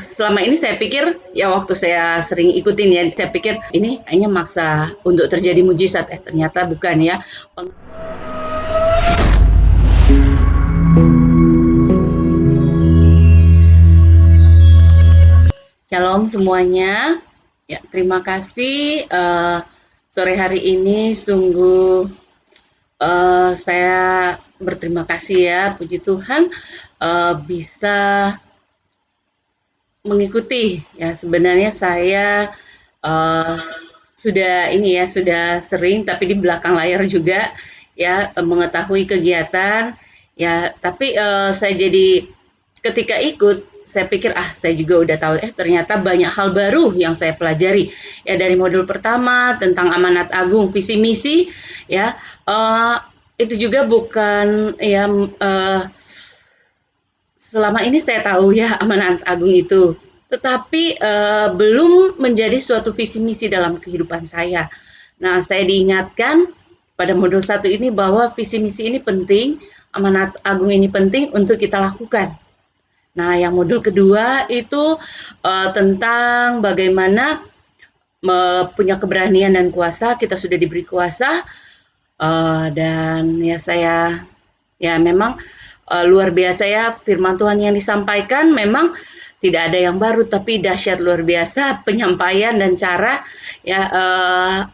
Selama ini saya pikir, ya waktu saya sering ikutin ya, saya pikir ini kayaknya maksa untuk terjadi mujizat, ternyata bukan ya. Shalom semuanya, ya terima kasih, sore hari ini sungguh, saya berterima kasih ya, puji Tuhan, bisa mengikuti ya. Sebenarnya saya sudah sering tapi di belakang layar juga ya, mengetahui kegiatan ya, tapi saya jadi ketika ikut saya pikir saya juga udah tahu, ternyata banyak hal baru yang saya pelajari ya, dari modul pertama tentang amanat agung visi misi ya, itu juga bukan ya, selama ini saya tahu ya amanat agung itu, tetapi belum menjadi suatu visi misi dalam kehidupan saya. Nah, saya diingatkan pada modul 1 ini bahwa visi misi ini penting, amanat agung ini penting untuk kita lakukan. Nah, yang modul kedua itu tentang bagaimana punya keberanian dan kuasa. Kita sudah diberi kuasa, dan ya saya ya memang luar biasa ya, firman Tuhan yang disampaikan memang tidak ada yang baru, tapi dahsyat luar biasa penyampaian dan cara ya,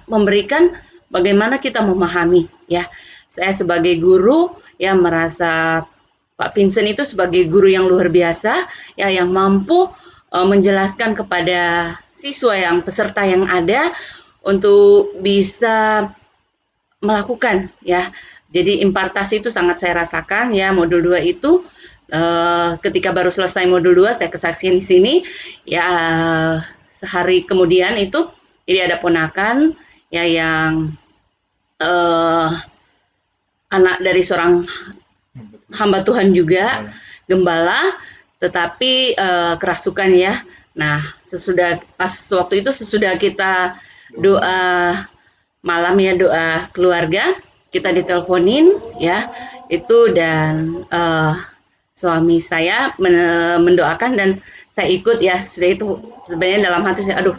memberikan bagaimana kita memahami ya. Saya sebagai guru ya merasa Pak Vincent itu sebagai guru yang luar biasa ya, yang mampu menjelaskan kepada siswa yang peserta yang ada untuk bisa melakukan ya. Jadi impartasi itu sangat saya rasakan ya, modul 2 itu ketika baru selesai modul 2 saya kesaksian di sini ya, sehari kemudian itu jadi ada ponakan ya yang anak dari seorang hamba Tuhan juga, gembala, tetapi kerasukan ya. Nah, sesudah kita doa malam ya, doa keluarga, kita diteleponin ya, itu dan suami saya mendoakan dan saya ikut ya. Sudah itu sebenarnya dalam hati saya, aduh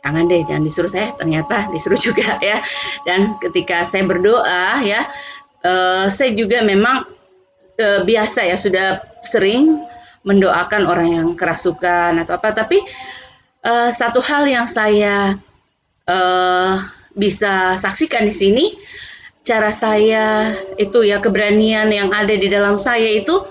jangan disuruh, saya ternyata disuruh juga ya. Dan ketika saya berdoa ya, saya juga memang biasa ya, sudah sering mendoakan orang yang kerasukan atau apa, tapi satu hal yang saya bisa saksikan di sini, cara saya itu ya, keberanian yang ada di dalam saya itu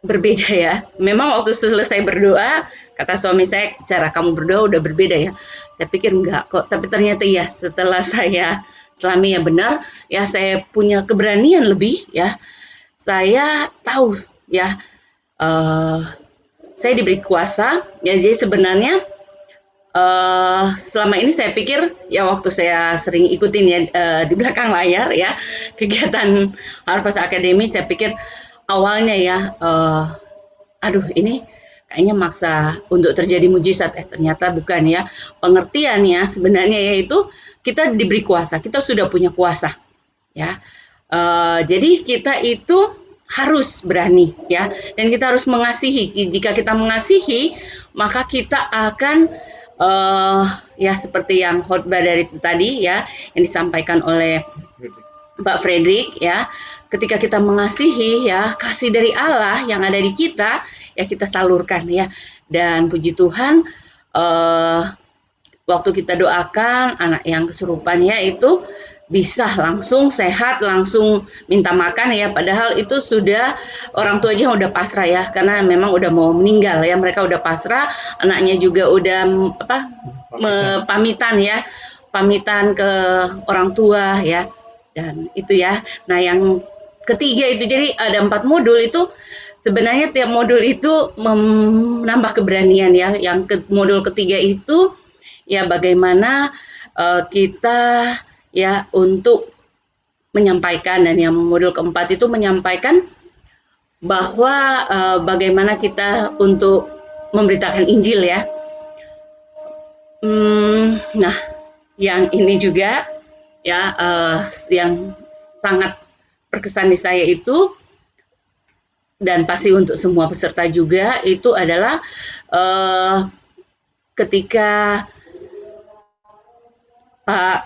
berbeda ya. Memang waktu selesai berdoa, kata suami saya, cara kamu berdoa udah berbeda ya. Saya pikir enggak kok, tapi ternyata ya, setelah saya selami ya benar ya, saya punya keberanian lebih ya. Saya tahu ya, saya diberi kuasa ya. Jadi sebenarnya selama ini saya pikir ya, waktu saya sering ikutin ya di belakang layar ya, kegiatan Harvest Academy, saya pikir awalnya ya, aduh ini kayaknya maksa untuk terjadi mujizat, ternyata bukan ya. Pengertiannya sebenarnya yaitu kita diberi kuasa, kita sudah punya kuasa ya. Jadi kita itu harus berani ya, dan kita harus mengasihi. Jika kita mengasihi, maka kita akan ya seperti yang khotbah dari tadi ya, yang disampaikan oleh Pak Fredrik ya, ketika kita mengasihi ya, kasih dari Allah yang ada di kita ya, kita salurkan ya. Dan puji Tuhan, waktu kita doakan anak yang kesurupan ya, itu bisa langsung sehat, langsung minta makan ya, padahal itu sudah orang tuanya udah pasrah ya, karena memang udah mau meninggal ya, mereka udah pasrah, anaknya juga udah pamitan ke orang tua ya, dan itu ya. Nah, yang ketiga itu, jadi ada 4 modul itu, sebenarnya tiap modul itu menambah keberanian ya. Yang modul ketiga itu ya, bagaimana kita ya untuk menyampaikan, dan yang modul keempat itu menyampaikan bahwa bagaimana kita untuk memberitakan Injil ya. Nah, yang ini juga ya, yang sangat berkesan di saya itu dan pasti untuk semua peserta juga, itu adalah ketika Pak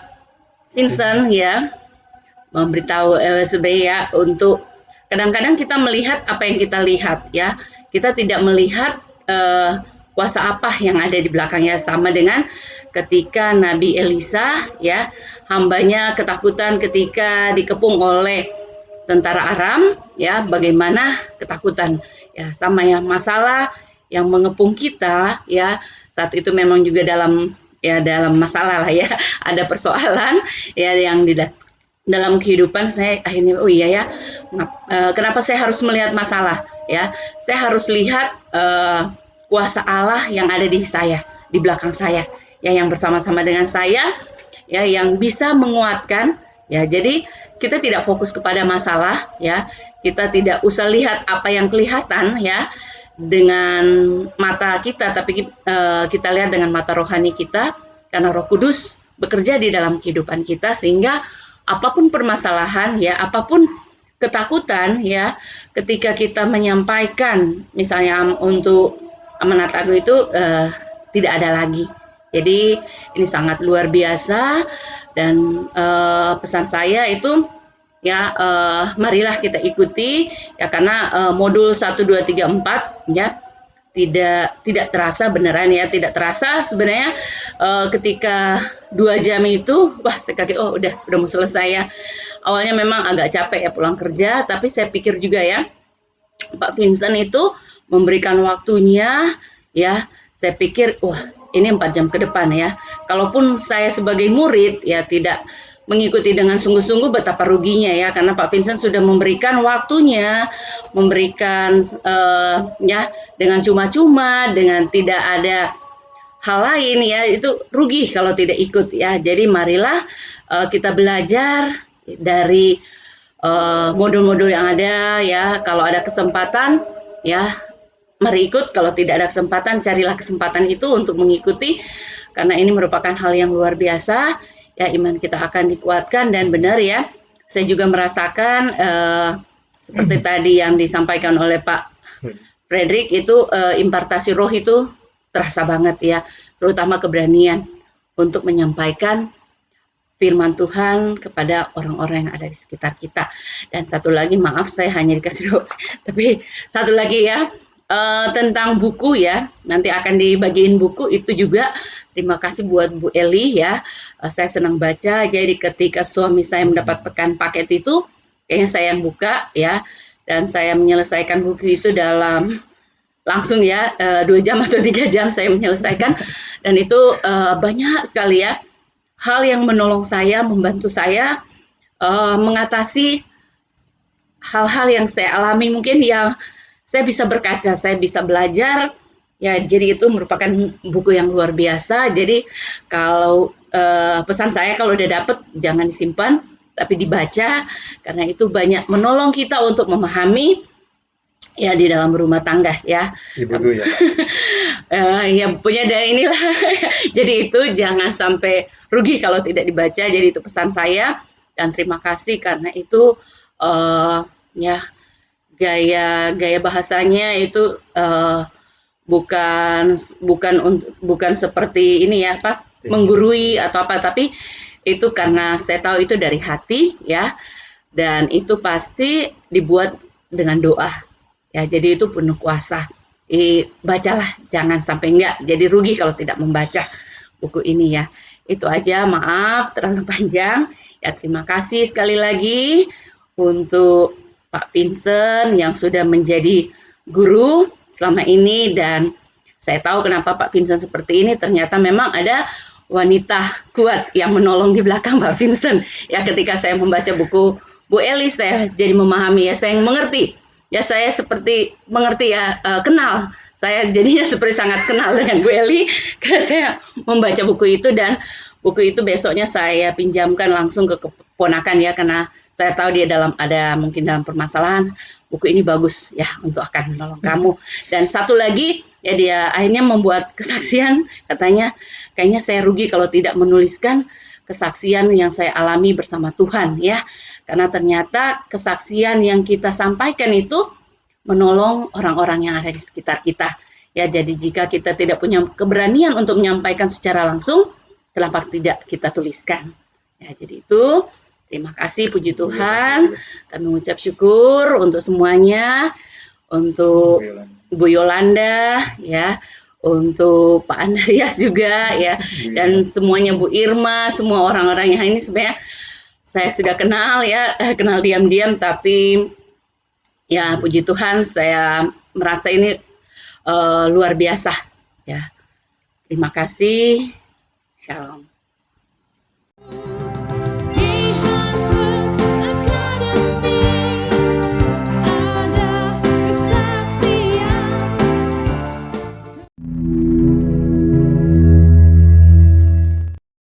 Vincent ya memberitahu supaya untuk kadang-kadang kita melihat apa yang kita lihat ya, kita tidak melihat kuasa apa yang ada di belakangnya, sama dengan ketika Nabi Elisa ya, hambanya ketakutan ketika dikepung oleh tentara Aram ya, bagaimana ketakutan ya, sama ya, masalah yang mengepung kita ya, saat itu memang juga dalam masalah lah ya, ada persoalan ya yang di dalam kehidupan saya akhirnya, oh iya ya, kenapa saya harus melihat masalah ya, saya harus lihat kuasa Allah yang ada di saya, di belakang saya ya, yang bersama-sama dengan saya ya, yang bisa menguatkan ya. Jadi kita tidak fokus kepada masalah ya, kita tidak usah lihat apa yang kelihatan ya dengan mata kita, tapi kita lihat dengan mata rohani kita, karena Roh Kudus bekerja di dalam kehidupan kita, sehingga apapun permasalahan ya, apapun ketakutan ya, ketika kita menyampaikan misalnya untuk amanat agung itu tidak ada lagi. Jadi ini sangat luar biasa, dan pesan saya itu ya, marilah kita ikuti ya, karena modul 1, 2, 3, 4 ya, tidak terasa beneran ya, tidak terasa sebenarnya ketika 2 jam itu, wah saya kaget, oh udah mau selesai ya. Awalnya memang agak capek ya pulang kerja, tapi saya pikir juga ya, Pak Vincent itu memberikan waktunya ya, saya pikir wah ini 4 jam ke depan ya, kalaupun saya sebagai murid ya tidak mengikuti dengan sungguh-sungguh, betapa ruginya ya, karena Pak Vincent sudah memberikan waktunya, memberikan ya dengan cuma-cuma, dengan tidak ada hal lain ya, itu rugi kalau tidak ikut ya. Jadi marilah kita belajar dari modul-modul yang ada ya, kalau ada kesempatan ya mari ikut, kalau tidak ada kesempatan carilah kesempatan itu untuk mengikuti, karena ini merupakan hal yang luar biasa ya, iman kita akan dikuatkan. Dan benar ya, saya juga merasakan seperti tadi yang disampaikan oleh Pak Frederick itu, impartasi roh itu terasa banget ya, terutama keberanian untuk menyampaikan firman Tuhan kepada orang-orang yang ada di sekitar kita. Dan satu lagi, maaf saya hanya dikasih dua, tapi satu lagi ya, tentang buku ya, nanti akan dibagiin buku itu juga. Terima kasih buat Bu Eli ya, saya senang baca, jadi ketika suami saya mendapatkan paket itu, kayaknya saya yang buka ya, dan saya menyelesaikan buku itu dalam langsung ya, 2 jam atau 3 jam saya menyelesaikan, dan itu banyak sekali ya hal yang menolong saya, membantu saya mengatasi hal-hal yang saya alami, mungkin yang saya bisa berkaca, saya bisa belajar ya. Jadi itu merupakan buku yang luar biasa. Jadi kalau pesan saya, kalau udah dapet jangan disimpan, tapi dibaca, karena itu banyak menolong kita untuk memahami ya di dalam rumah tangga ya. Ibu ya. Ya punya dari inilah. Jadi itu jangan sampai rugi kalau tidak dibaca. Jadi itu pesan saya, dan terima kasih karena itu ya gaya bahasanya itu bukan seperti ini ya, apa, menggurui atau apa, tapi itu karena saya tahu itu dari hati ya, dan itu pasti dibuat dengan doa ya, jadi itu penuh kuasa. Bacalah, jangan sampai enggak jadi rugi kalau tidak membaca buku ini ya. Itu aja, maaf terlalu panjang ya. Terima kasih sekali lagi untuk Pak Vincent yang sudah menjadi guru selama ini, dan saya tahu kenapa Pak Vincent seperti ini, ternyata memang ada wanita kuat yang menolong di belakang Pak Vincent ya. Ketika saya membaca buku Bu Eli, saya jadi memahami ya, saya mengerti ya, saya seperti mengerti ya, kenal, saya jadinya seperti sangat kenal dengan Bu Eli karena saya membaca buku itu, dan buku itu besoknya saya pinjamkan langsung ke keponakan ya, karena saya tahu dia mungkin dalam permasalahan. Buku ini bagus ya untuk akan menolong kamu. Dan satu lagi ya, dia akhirnya membuat kesaksian, katanya kayaknya saya rugi kalau tidak menuliskan kesaksian yang saya alami bersama Tuhan ya, karena ternyata kesaksian yang kita sampaikan itu menolong orang-orang yang ada di sekitar kita. Ya, jadi jika kita tidak punya keberanian untuk menyampaikan secara langsung, kenapa tidak kita tuliskan? Ya, jadi itu. Terima kasih, puji Tuhan. Kami mengucap syukur untuk semuanya, untuk Bu Yolanda, ya, untuk Pak Andreas juga, ya, dan semuanya, Bu Irma, semua orang-orang yang ini sebenarnya saya sudah kenal, ya, kenal diam-diam, tapi ya puji Tuhan saya merasa ini luar biasa, ya. Terima kasih. Shalom.